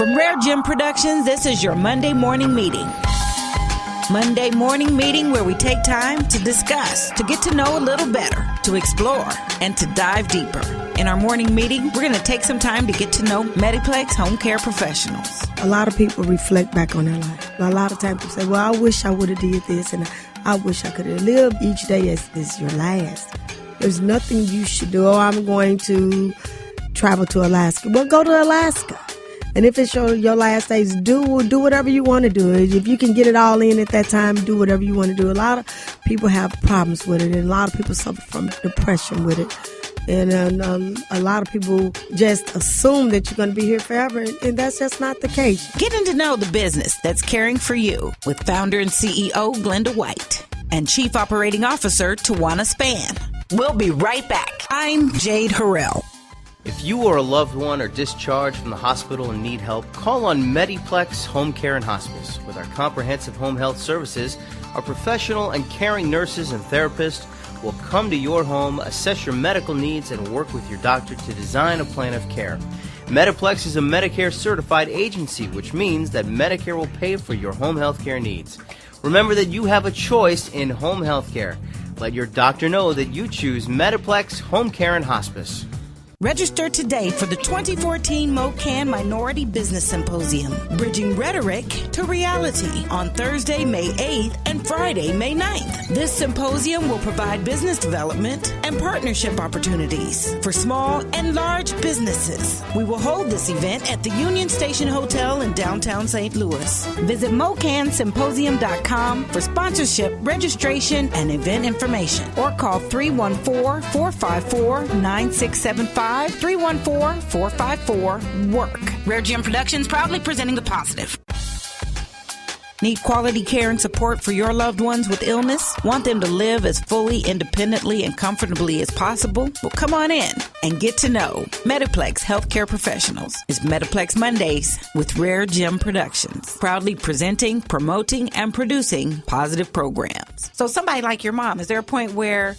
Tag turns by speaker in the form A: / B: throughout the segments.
A: From RareGem Productions, this is your Monday morning meeting. Monday morning meeting where we take time to discuss, to get to know a little better, to explore, and to dive deeper. In our morning meeting, we're going to take some time to get to know Medi-Plex home care professionals.
B: A lot of people reflect back on their life. A lot of times people say, well, I wish I would have did this, and I wish I could have lived each day as your last. There's nothing you should do. Oh, I'm going to travel to Alaska. Well, go to Alaska. And if it's your last days, do whatever you want to do. If you can get it all in at that time, do whatever you want to do. A lot of people have problems with it, and a lot of people suffer from depression with it. And a lot of people just assume that you're going to be here forever, and that's just not the case.
A: Getting to know the business that's caring for you with founder and CEO Glenda White and Chief Operating Officer Tawana Spann. We'll be right back. I'm Jade Harrell.
C: If you or a loved one are discharged from the hospital and need help, call on Medi-Plex Home Care and Hospice. With our comprehensive home health services, our professional and caring nurses and therapists will come to your home, assess your medical needs, and work with your doctor to design a plan of care. Medi-Plex is a Medicare certified agency, which means that Medicare will pay for your home health care needs. Remember that you have a choice in home health care. Let your doctor know that you choose Medi-Plex Home Care and Hospice.
A: Register today for the 2014 MoCan Minority Business Symposium, Bridging Rhetoric to Reality, on Thursday, May 8th and Friday, May 9th. This symposium will provide business development and partnership opportunities for small and large businesses. We will hold this event at the Union Station Hotel in downtown St. Louis. Visit mocansymposium.com for sponsorship, registration, and event information, or call 314-454-9675. 314-454-WORK. RareGem Productions proudly presenting The Positive. Need quality care and support for your loved ones with illness? Want them to live as fully, independently, and comfortably as possible? Well, come on in and get to know Medi-Plex Healthcare Professionals. It's Medi-Plex Mondays with RareGem Productions, proudly presenting, promoting, and producing positive programs. So somebody like your mom, is there a point where,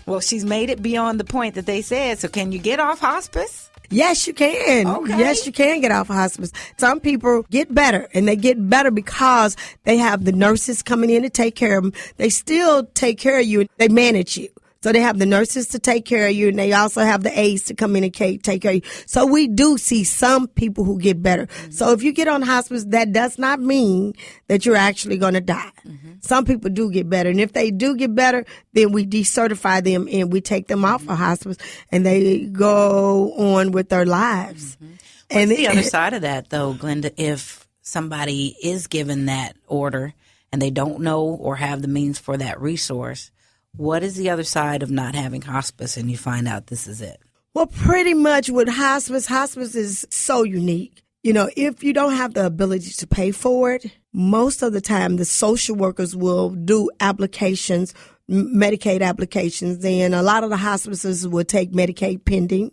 A: well, she's made it beyond the point that they said, so can you get off hospice?
B: Yes, you can.
A: Okay.
B: Yes, you can get off hospice. Some people get better, and they get better because they have the nurses coming in to take care of them. They still take care of you. They manage you. So they have the nurses to take care of you, and they also have the aides to come in and take care of you. So we do see some people who get better. Mm-hmm. So if you get on hospice, that does not mean that you're actually going to die. Mm-hmm. Some people do get better. And if they do get better, then we decertify them and we take them off of hospice, and they go on with their lives.
A: Mm-hmm. And the other side of that, though, Glenda, if somebody is given that order and they don't know or have the means for that resource, what is the other side of not having hospice and you find out this is it?
B: Well, pretty much with hospice is so unique. You know, if you don't have the ability to pay for it, most of the time the social workers will do applications, Medicaid applications, and a lot of the hospices will take Medicaid pending.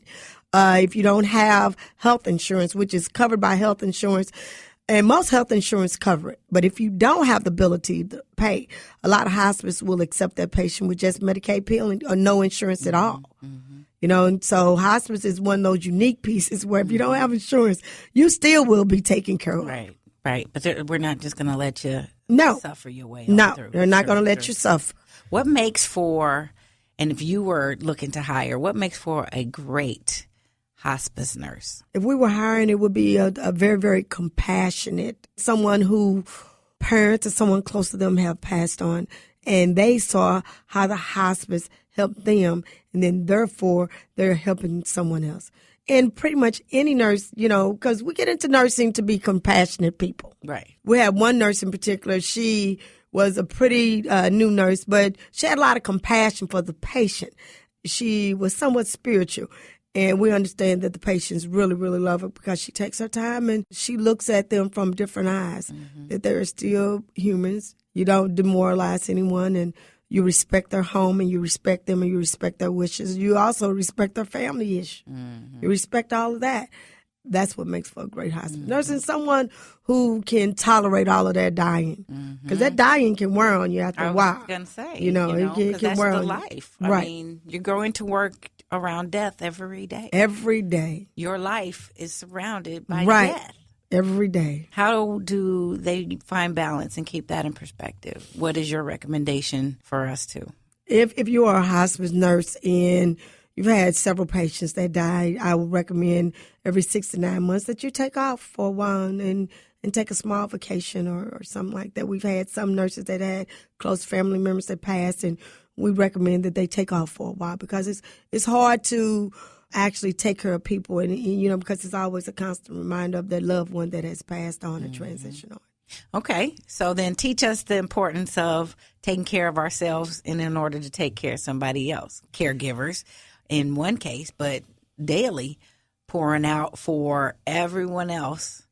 B: If you don't have health insurance, which is covered by health insurance, and most health insurance cover it. But if you don't have the ability to pay, a lot of hospice will accept that patient with just Medicaid billing or no insurance at all. Mm-hmm. You know, and so hospice is one of those unique pieces where if you don't have insurance, you still will be taken care of.
A: Right, right. But we're not just going to let you suffer your way
B: on
A: through.
B: No, they're not going to let you suffer.
A: What makes for, and if you were looking to hire, what makes for a great hospice nurse?
B: If we were hiring, it would be a very, very compassionate, someone who parents or someone close to them have passed on, and they saw how the hospice helped them, and then therefore they're helping someone else. And pretty much any nurse, you know, because we get into nursing to be compassionate people.
A: Right.
B: We had one nurse in particular. She was a pretty new nurse, but she had a lot of compassion for the patient. She was somewhat spiritual. And we understand that the patients really, really love her because she takes her time and she looks at them from different eyes, that they're still humans. You don't demoralize anyone, and you respect their home, and you respect them, and you respect their wishes. You also respect their family issue. Mm-hmm. You respect all of that. That's what makes for a great hospice nurse, and someone who can tolerate all of that dying, because that dying can wear on you after a while.
A: I was going to say,
B: it can wear on you.
A: Life.
B: Right.
A: I mean, you're going to work around death every day.
B: Every day.
A: Your life is surrounded by
B: right.
A: death.
B: every day.
A: How do they find balance and keep that in perspective? What is your recommendation for us to?
B: If you are a hospice nurse and you've had several patients that died, I would recommend every 6 to 9 months that you take off for a while and take a small vacation or something like that. We've had some nurses that had close family members that passed, and we recommend that they take off for a while because it's hard to actually take care of people, and because it's always a constant reminder of that loved one that has passed on and transitioned on.
A: Okay, so then teach us the importance of taking care of ourselves and in order to take care of somebody else, caregivers in one case, but daily pouring out for everyone else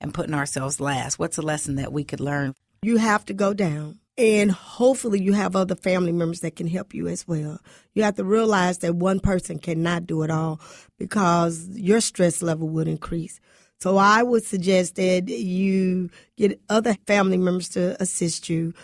A: and putting ourselves last. What's a lesson that we could learn?
B: You have to go down. And hopefully you have other family members that can help you as well. You have to realize that one person cannot do it all because your stress level would increase. So I would suggest that you get other family members to assist you,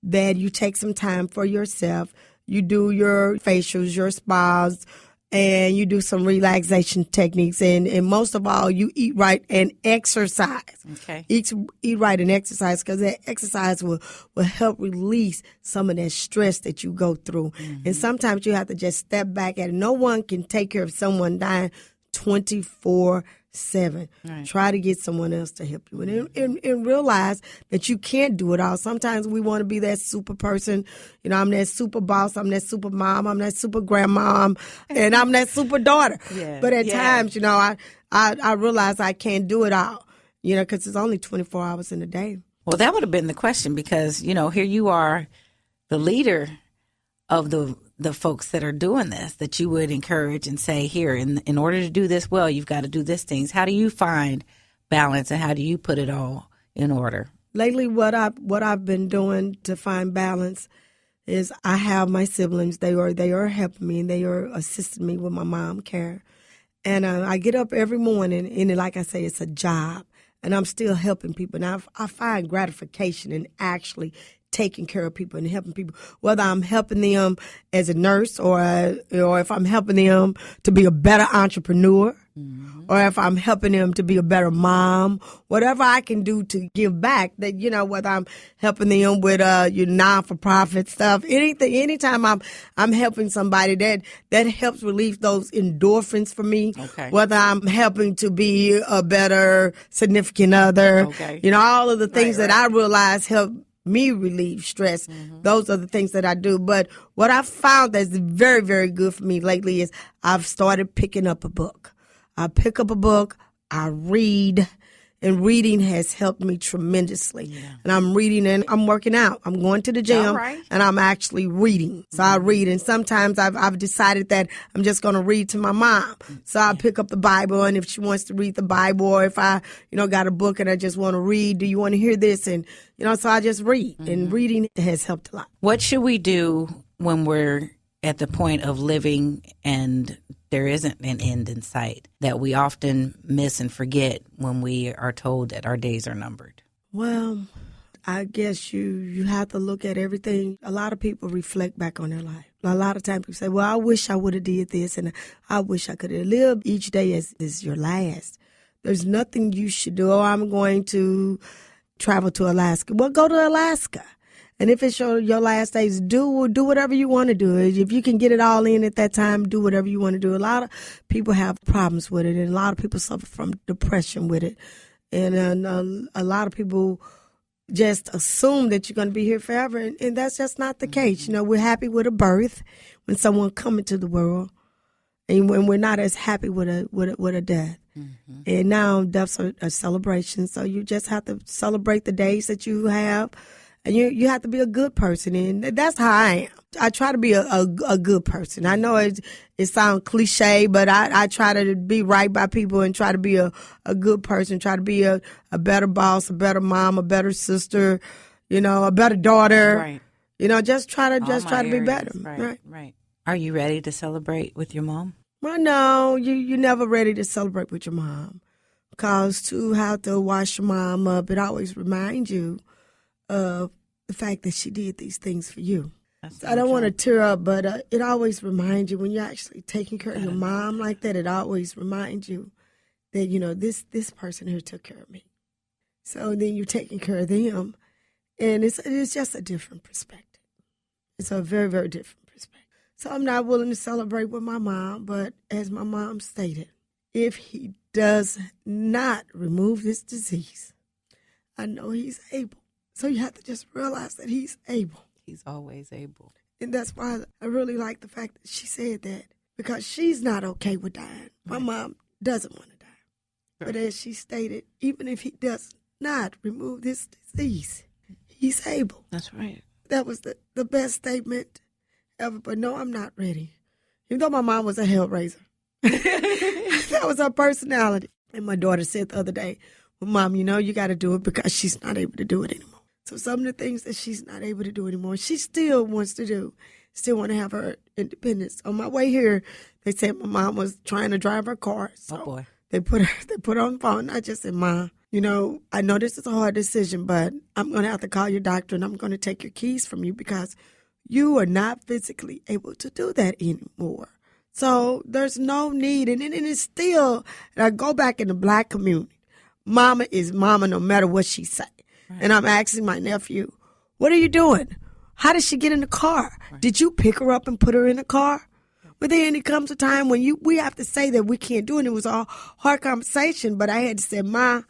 B: that you take some time for yourself. You do your facials, your spas, and you do some relaxation techniques. And most of all, you eat right and exercise.
A: Okay.
B: Eat right and exercise, because that exercise will help release some of that stress that you go through. Mm-hmm. And sometimes you have to just step back at it. No one can take care of someone dying 24/7. Right. Try to get someone else to help you, and realize that you can't do it all. Sometimes we want to be that super person. I'm that super boss, I'm that super mom, I'm that super grandmom, and I'm that super daughter. Yeah. But at times, I realize I can't do it all, because it's only 24 hours in a day.
A: Well, that would have been the question, because, here you are, the leader of the folks that are doing this, that you would encourage and say, here, in order to do this well, you've got to do these things. How do you find balance, and how do you put it all in order?
B: Lately, what I've been doing to find balance is I have my siblings. They are helping me, and they are assisting me with my mom care. And I get up every morning, and like I say, it's a job, and I'm still helping people. Now, I find gratification in actually taking care of people and helping people, whether I'm helping them as a nurse or if I'm helping them to be a better entrepreneur, mm-hmm. or if I'm helping them to be a better mom, whatever I can do to give back, that, whether I'm helping them with non-for-profit stuff, anytime I'm helping somebody, that helps relieve those endorphins for me. Okay. Whether I'm helping to be a better significant other, okay. All of the things that I realize help me relieve stress. Mm-hmm. Those are the things that I do. But what I found that's very, very good for me lately is I've started picking up a book. I pick up a book, I read, and reading has helped me tremendously. Yeah. And I'm reading and I'm working out. I'm going to the gym, right. And I'm actually reading. So I read, and sometimes I've decided that I'm just going to read to my mom. So I pick up the Bible, and if she wants to read the Bible, or if I, got a book and I just want to read, do you want to hear this? And, so I just read. Mm-hmm. And reading has helped a lot.
A: What should we do when we're at the point of living and there isn't an end in sight, that we often miss and forget when we are told that our days are numbered?
B: Well, I guess you have to look at everything. A lot of people reflect back on their life. A lot of times people say, well, I wish I would have did this, and I wish I could have lived each day as your last. There's nothing you should do. Oh, I'm going to travel to Alaska. Well, go to Alaska. And if it's your last days, do whatever you want to do. If you can get it all in at that time, do whatever you want to do. A lot of people have problems with it, and a lot of people suffer from depression with it. And a lot of people just assume that you're going to be here forever, and that's just not the case. We're happy with a birth when someone comes into the world, and when we're not as happy with a death. Mm-hmm. And now deaths are a celebration, so you just have to celebrate the days that you have. And you have to be a good person, and that's how I am. I try to be a good person. I know it sounds cliche, but I try to be right by people and try to be a good person, try to be a better boss, a better mom, a better sister, a better daughter. Right. Just try to be better.
A: Right. Are you ready to celebrate with your mom?
B: Well, no, you're never ready to celebrate with your mom, because to have to wash your mom up, it always reminds you of the fact that she did these things for you. So I don't want to tear up, but it always reminds you when you're actually taking care of your mom like that. It always reminds you that this person here took care of me. So then you're taking care of them. And it's just a different perspective. It's a very, very different perspective. So I'm not willing to celebrate with my mom, but as my mom stated, if he does not remove this disease, I know he's able. So you have to just realize that he's able.
D: He's always able.
B: And that's why I really like the fact that she said that, because she's not okay with dying. My mom doesn't want to die. Right. But as she stated, even if he does not remove this disease, he's able.
D: That's right.
B: That was the best statement ever. But no, I'm not ready. Even though my mom was a hellraiser. That was her personality. And my daughter said the other day, well, Mom, you got to do it because she's not able to do it anymore. So some of the things that she's not able to do anymore, she still wants to do, still want to have her independence. On my way here, they said my mom was trying to drive her car. So
D: oh, boy.
B: They put her on the phone. I just said, Mom, I know this is a hard decision, but I'm going to have to call your doctor and I'm going to take your keys from you because you are not physically able to do that anymore. So there's no need. And it's still, and I go back in the Black community, mama is mama no matter what she say. Right. And I'm asking my nephew, what are you doing? How did she get in the car? Right. Did you pick her up and put her in the car? But then it comes a time when we have to say that we can't do it. And it was a hard conversation, but I had to say, Ma,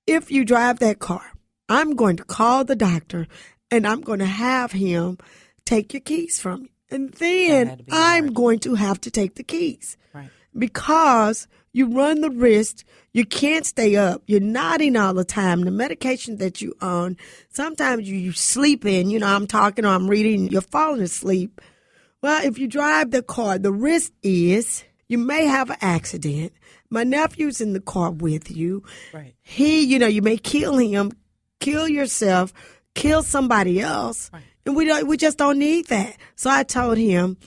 B: if you drive that car, I'm going to call the doctor and I'm going to have him take your keys from you. And then I'm going to have to take the keys. Right. Because you run the risk, you can't stay up, you're nodding all the time, the medication that you on, sometimes you sleeping, I'm talking or I'm reading, you're falling asleep. Well, if you drive the car, the risk is you may have an accident. My nephew's in the car with you. Right. You may kill him, kill yourself, kill somebody else. Right. And we just don't need that. So I told him,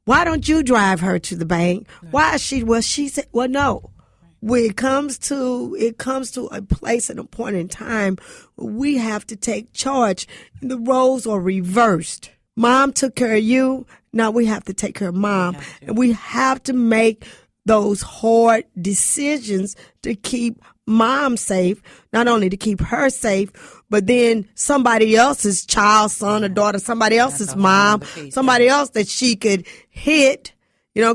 B: why don't you drive her to the bank? Right. Why is she? Well, she said, well, no. Right. When it comes to a place and a point in time, we have to take charge. And the roles are reversed. Mom took care of you. Now we have to take care of Mom. And we have to make those hard decisions to keep Mom safe, not only to keep her safe, but then somebody else's child, son or daughter, somebody else's mom, somebody else that she could hit,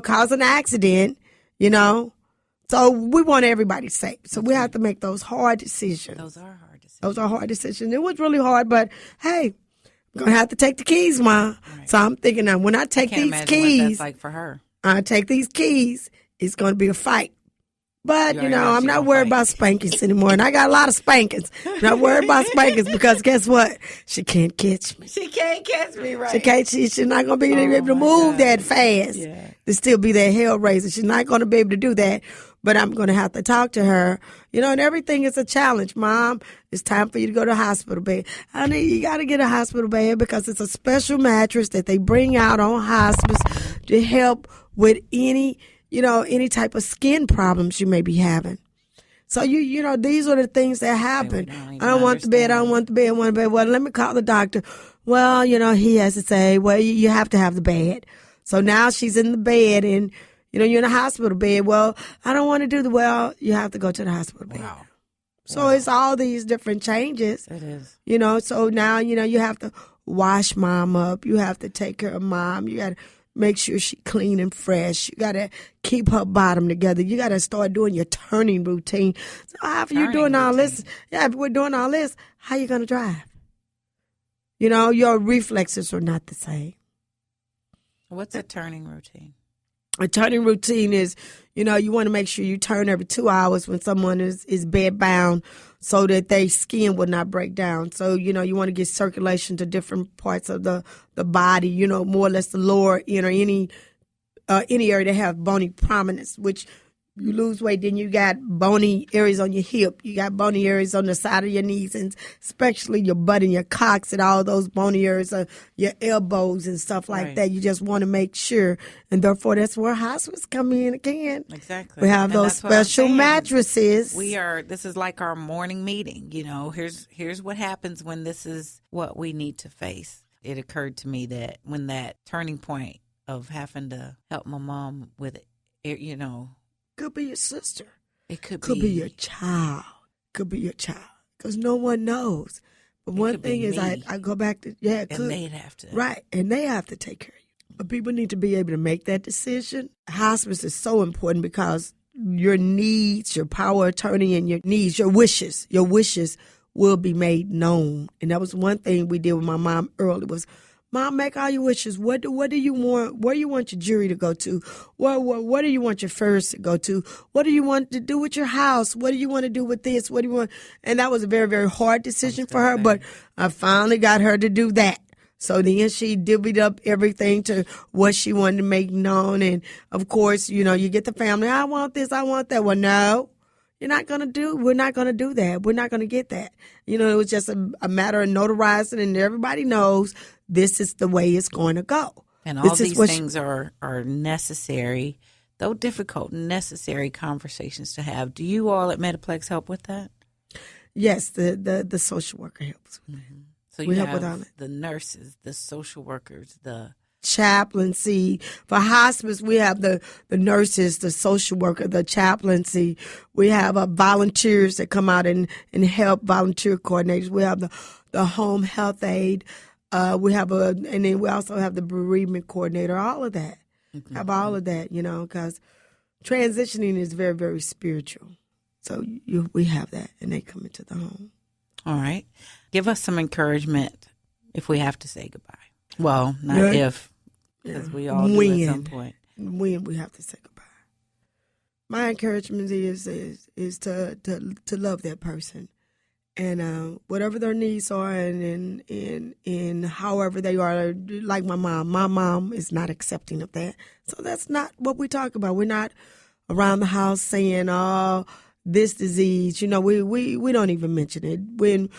B: cause an accident, So we want everybody safe. So we have to make those hard decisions.
D: Those are hard decisions.
B: Those are hard decisions. It was really hard, but hey, I'm going to have to take the keys, Ma. Right. So I'm thinking now, when I take these keys,
D: what that's like for her.
B: I take these keys, it's going to be a fight. But, I'm not worried about spankings anymore. And I got a lot of spankings. I'm not worried about spankings because guess what? She can't catch me.
D: She can't catch me, right?
B: She's not going to be able to move that fast to still be that hellraiser. She's not going to be able to do that. But I'm going to have to talk to her. And everything is a challenge. Mom, it's time for you to go to the hospital bed. Honey, you got to get a hospital bed because it's a special mattress that they bring out on hospice to help with any type of skin problems you may be having. So, these are the things that happen. I don't want the bed. I don't want the bed. I want the bed. Well, let me call the doctor. Well, he has to say, well, you have to have the bed. So now she's in the bed and, you're in a hospital bed. Well, I don't want to do you have to go to the hospital bed. Wow. So it's all these different changes.
D: It is.
B: So now, you have to wash Mom up. You have to take care of Mom. You got to make sure she's clean and fresh. You got to keep her bottom together. You got to start doing your turning routine. So after you're doing all this, if we're doing all this, how you going to drive? Your reflexes are not the same.
D: What's a turning routine?
B: A turning routine is, you want to make sure you turn every 2 hours when someone is bed bound so that their skin will not break down. So, you want to get circulation to different parts of the body, more or less the lower end or any area that have bony prominence, which you lose weight, then you got bony areas on your hip. You got bony areas on the side of your knees, and especially your butt and your cocks and all those bony areas of your elbows and stuff like that. You just want to make sure. And therefore, that's where hospice come in again.
D: Exactly.
B: We have those special mattresses.
D: This is like our morning meeting. Here's what happens when this is what we need to face. It occurred to me that when that turning point of having to help my mom with Could be your sister.
B: It could be your child. Could be your child. because no one knows. But one thing is, I go back to,
D: and they'd have to.
B: Right, and they have to take care of you. But people need to be able to make that decision. Hospice is so important because your needs, your power of attorney, and your needs, your wishes will be made known. And that was one thing we did with my mom early was, Mom, make all your wishes. What do you want? Where do you want your jury to go to? What do you want your first to go to? What do you want to do with your house? What do you want to do with this? What do you want? And that was a very, very hard decision for her, but I finally got her to do that. So then she divvied up everything to what she wanted to make known. And, of course, you get the family, I want this, I want that. Well, no. We're not going to do that. We're not going to get that. It was just a matter of notarizing, and everybody knows this is the way it's going to go.
D: And all these things are necessary, though difficult, necessary conversations to have. Do you all at Medi-Plex help with that?
B: Yes, the social worker helps.
D: Mm-hmm. So you have the nurses, the social workers, the
B: chaplaincy. For hospice, we have the nurses, the social worker, the chaplaincy. We have volunteers that come out and help, volunteer coordinators. We have the home health aide. And then we also have the bereavement coordinator. All of that. Mm-hmm. Have all of that, because transitioning is very, very spiritual. So we have that, and they come into the home.
D: All right. Give us some encouragement if we have to say goodbye. Well, not if, because we all do at some point.
B: When we have to say goodbye. My encouragement is to love that person, and whatever their needs are, and however they are. Like my mom is not accepting of that, so that's not what we talk about. We're not around the house saying, "Oh, this disease," we don't even mention it. When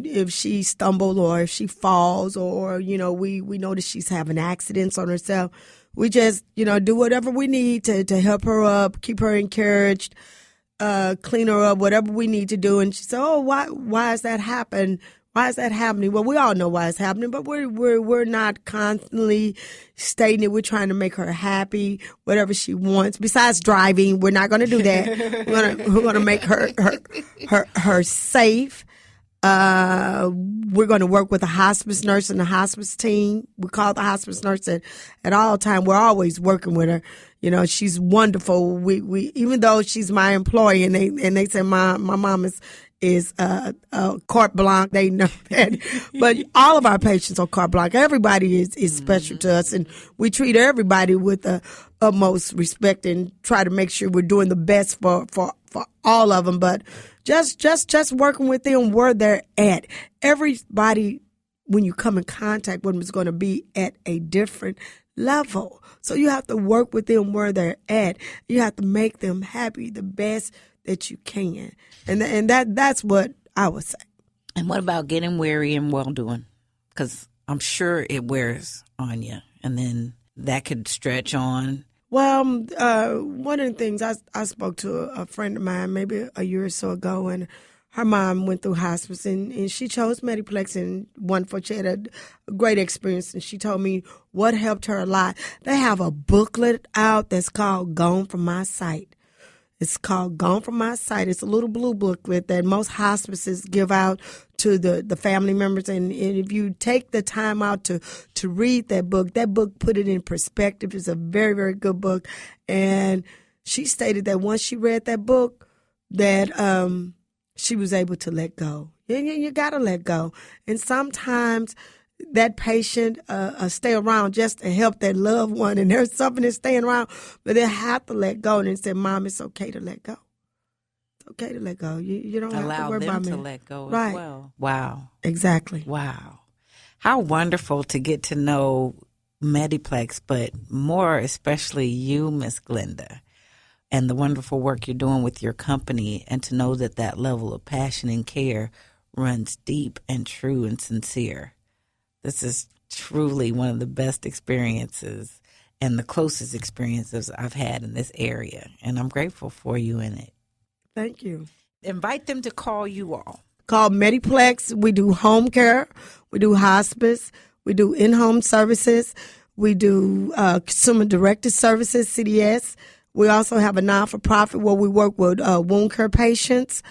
B: if she stumbles or if she falls or, we notice she's having accidents on herself, we just, do whatever we need to help her up, keep her encouraged, clean her up, whatever we need to do. And she said, "Oh, why has that happened? Why is that happening?" Well, we all know why it's happening, but we're not constantly stating it. We're trying to make her happy, whatever she wants. Besides driving, we're not going to do that. We're going to make her safe. We're going to work with a hospice nurse and the hospice team. We call the hospice nurse at all time. We're always working with her. She's wonderful. We even though she's my employee, and they say my mom is carte blanche. They know that. But all of our patients are carte blanche. Everybody is special to us, and we treat everybody with the utmost respect and try to make sure we're doing the best for all of them. But just working with them where they're at. Everybody, when you come in contact with them, is going to be at a different level. So you have to work with them where they're at. You have to make them happy the best that you can. And that's what I would say.
D: And what about getting weary and well-doing? Because I'm sure it wears on you, and then that could stretch on.
B: Well, one of the things, I spoke to a friend of mine maybe a year or so ago, and her mom went through hospice, and she chose Medi-Plex, and she had a great experience, and she told me what helped her a lot. They have a booklet out that's called Gone From My Sight. It's called Gone From My Sight. It's a little blue booklet that most hospices give out to the family members. And if you take the time out to read that book put it in perspective. It's a very, very good book. And she stated that once she read that book, that she was able to let go. You got to let go. And sometimes that patient stay around just to help their loved one, and there's something that's staying around, but they have to let go. And say, "Mom, it's okay to let go. It's okay to let go. You don't have to worry about me."
D: Allow them to let go
B: right.
D: as well. Wow.
B: Exactly.
D: Wow. How wonderful to get to know Medi-Plex, but more especially you, Miss Glenda, and the wonderful work you're doing with your company, and to know that level of passion and care runs deep and true and sincere. This is truly one of the best experiences and the closest experiences I've had in this area, and I'm grateful for you in it.
B: Thank you.
D: Invite them to call you all.
B: Call Medi-Plex. We do home care. We do hospice. We do in-home services. We do consumer-directed services, CDS. We also have a non-for-profit where we work with wound care patients.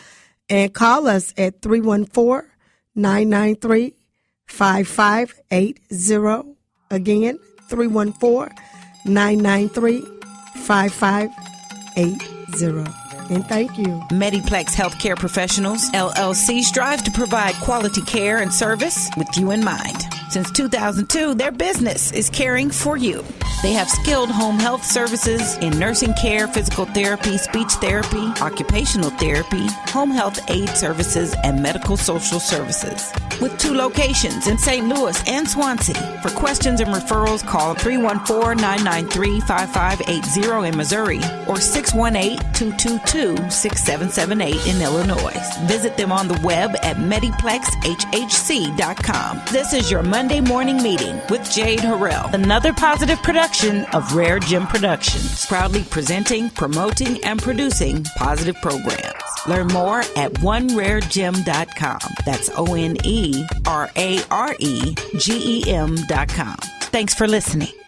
B: and call us at 314-993-5580. Again, 314-993-5580. And thank you.
A: Medi-Plex Healthcare Professionals, LLC strives to provide quality care and service with you in mind. Since 2002, their business is caring for you. They have skilled home health services in nursing care, physical therapy, speech therapy, occupational therapy, home health aid services, and medical social services. With 2 locations in St. Louis and Swansea. For questions and referrals, call 314-993-5580 in Missouri or 618-222-6778 in Illinois. Visit them on the web at mediplexhhc.com. This is your Monday morning meeting with Jade Harrell, another positive production of RareGem Productions, proudly presenting, promoting, and producing positive programs. Learn more at OneRareGem.com. That's OneRaregem.com. Thanks for listening.